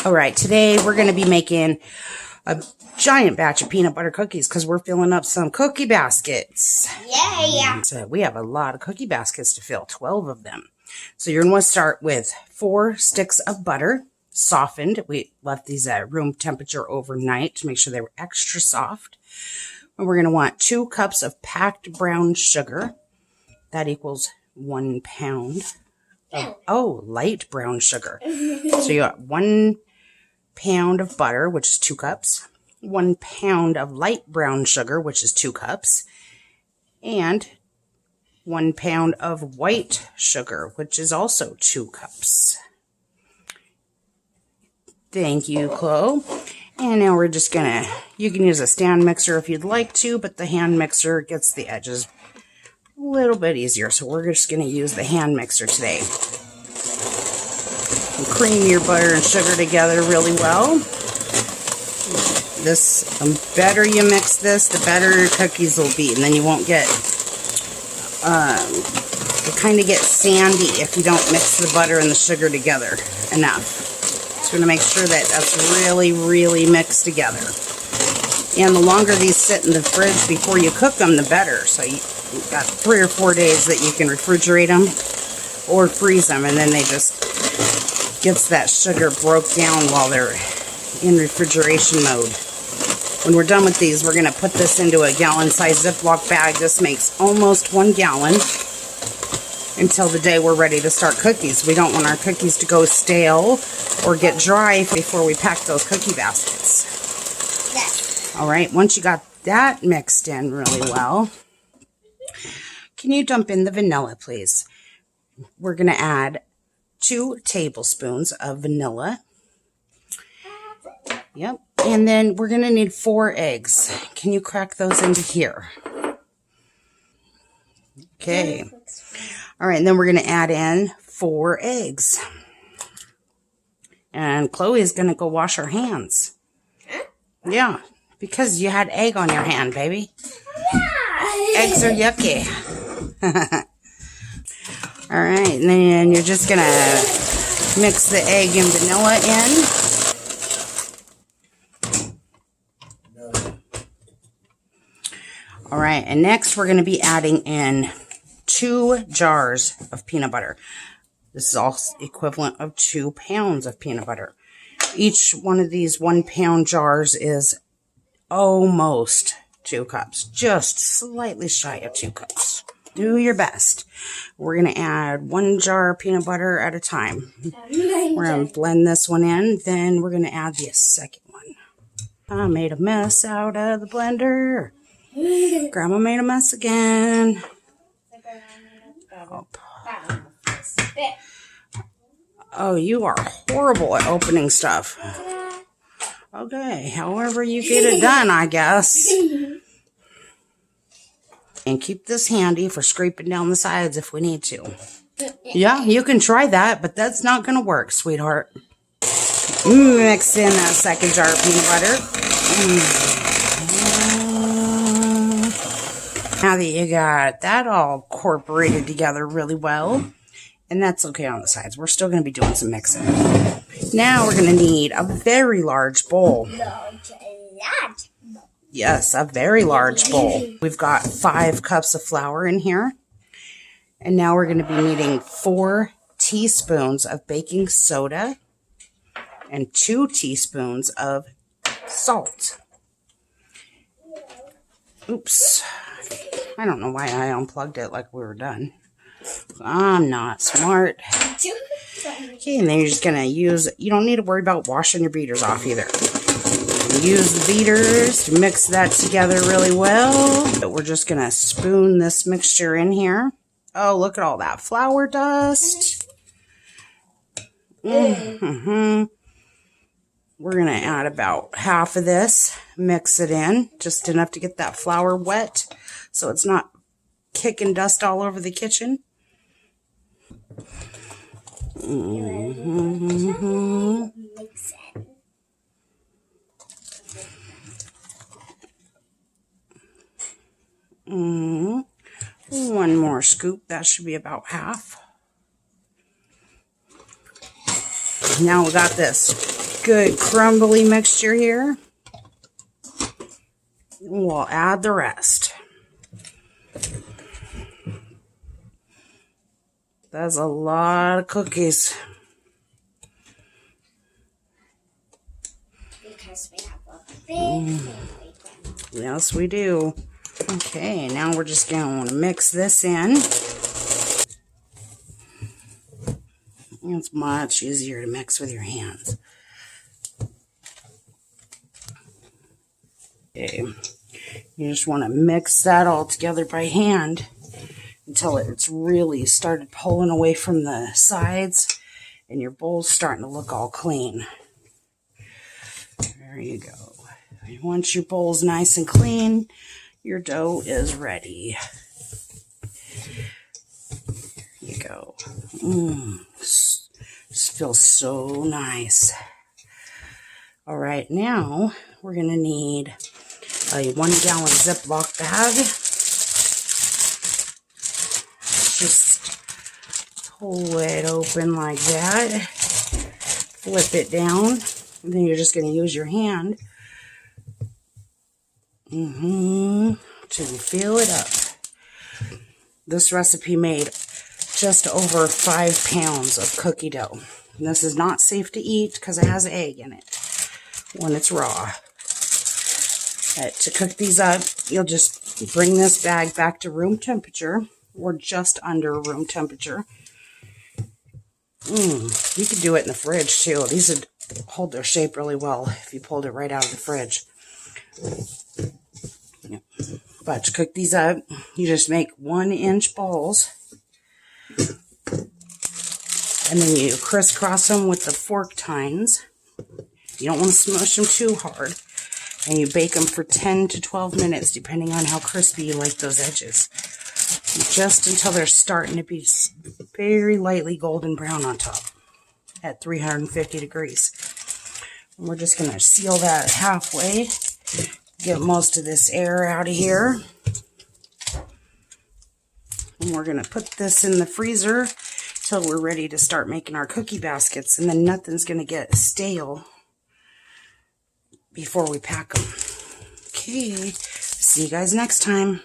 All right, today we're going to be making a giant batch of peanut butter cookies because we're filling up some cookie baskets. Yeah. So we have a lot of cookie baskets to fill, 12 of them. So you're going to want to start with 4 sticks of butter, softened. We left these at room temperature overnight to make sure they were extra soft. And we're going to want 2 cups of packed brown sugar. That equals 1 pound of, light brown sugar. So you got 1 pound of butter, which is 2 cups, 1 pound of light brown sugar, which is 2 cups, and 1 pound of white sugar, which is also 2 cups. Thank you, Chloe. And now we're just gonna, you can use a stand mixer if you'd like to, but the hand mixer gets the edges a little bit easier. So we're just gonna use the hand mixer today. And cream your butter and sugar together really well. The better you mix this, the better your cookies will be. And then you won't get, they kind of get sandy if you don't mix the butter and the sugar together enough. Just going to make sure that that's really, really mixed together. And the longer these sit in the fridge before you cook them, the better. So you've got 3 or 4 days that you can refrigerate them or freeze them, and then they just gets that sugar broke down while they're in refrigeration mode. When we're done with these, we're going to put this into a gallon-sized Ziploc bag. This makes almost 1 gallon until the day we're ready to start cookies. We don't want our cookies to go stale or get dry before we pack those cookie baskets. Yes. All right, once you got that mixed in really well, can you dump in the vanilla, please? We're going to add 2 tablespoons of vanilla. Yep. And then we're going to need 4 eggs. Can you crack those into here? Okay. All right, and then we're going to add in 4 eggs. And Chloe is going to go wash her hands. Yeah, because you had egg on your hand, baby. Eggs are yucky. All right, and then you're just going to mix the egg and vanilla in. All right, and next we're going to be adding in 2 jars of peanut butter. This is all equivalent of 2 pounds of peanut butter. Each one of these 1 pound jars is almost 2 cups, just slightly shy of 2 cups. Do your best. We're going to add 1 jar of peanut butter at a time. We're going to blend this one in, then we're going to add the second one. I made a mess out of the blender. Grandma made a mess again. Oh, you are horrible at opening stuff. Okay, however you get it done, I guess. And keep this handy for scraping down the sides if we need to. Yeah, you can try that, but that's not going to work, sweetheart. Mix in that second jar of peanut butter. Now that you got that all incorporated together really well, and that's okay on the sides, we're still going to be doing some mixing. Now we're going to need a very large bowl. Yes, a very large bowl. We've got 5 cups of flour in here. And now we're going to be needing 4 teaspoons of baking soda and 2 teaspoons of salt. Oops. I don't know why I unplugged it like we were done. I'm not smart. Okay, and then you're just going to use, you don't need to worry about washing your beaters off either. Use the beaters to mix that together really well. But we're just going to spoon this mixture in here. Oh, look at all that flour dust. We're going to add about half of this, mix it in, just enough to get that flour wet so it's not kicking dust all over the kitchen. One more scoop, that should be about half. Now we got this good crumbly mixture here. We'll add the rest. That's a lot of cookies. Because we have a big bacon. Yes, we do. Okay, now we're just going to mix this in. It's much easier to mix with your hands. Okay, you just want to mix that all together by hand until it's really started pulling away from the sides and your bowl's starting to look all clean. There you go. Once your bowl's nice and clean, your dough is ready. There you go. This feels so nice. All right, now we're going to need a 1 gallon Ziploc bag. Just pull it open like that. Flip it down. And then you're just going to use your hand to fill it up. This recipe made just over 5 pounds of cookie dough. And this is not safe to eat because it has egg in it when it's raw. To cook these up, you'll just bring this bag back to room temperature or just under room temperature. You could do it in the fridge too. These would hold their shape really well if you pulled it right out of the fridge. But to cook these up, you just make 1-inch balls. And then you crisscross them with the fork tines. You don't want to smush them too hard. And you bake them for 10 to 12 minutes, depending on how crispy you like those edges. Just until they're starting to be very lightly golden brown on top at 350 degrees. And we're just going to seal that halfway. Get most of this air out of here. And we're going to put this in the freezer till we're ready to start making our cookie baskets. And then nothing's going to get stale before we pack them. Okay, see you guys next time.